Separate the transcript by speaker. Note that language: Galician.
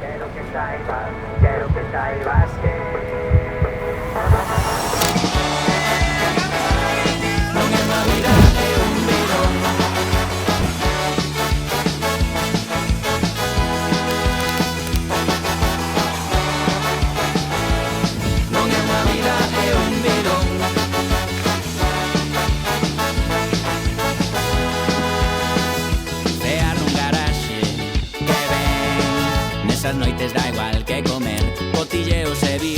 Speaker 1: Quiero que saibas que non é unha vida, é un verón. Non é unha vida, é un verón. Cear nun garaxe, que ben. Nesas noites dá igual que comer, cotilleos e vídeos.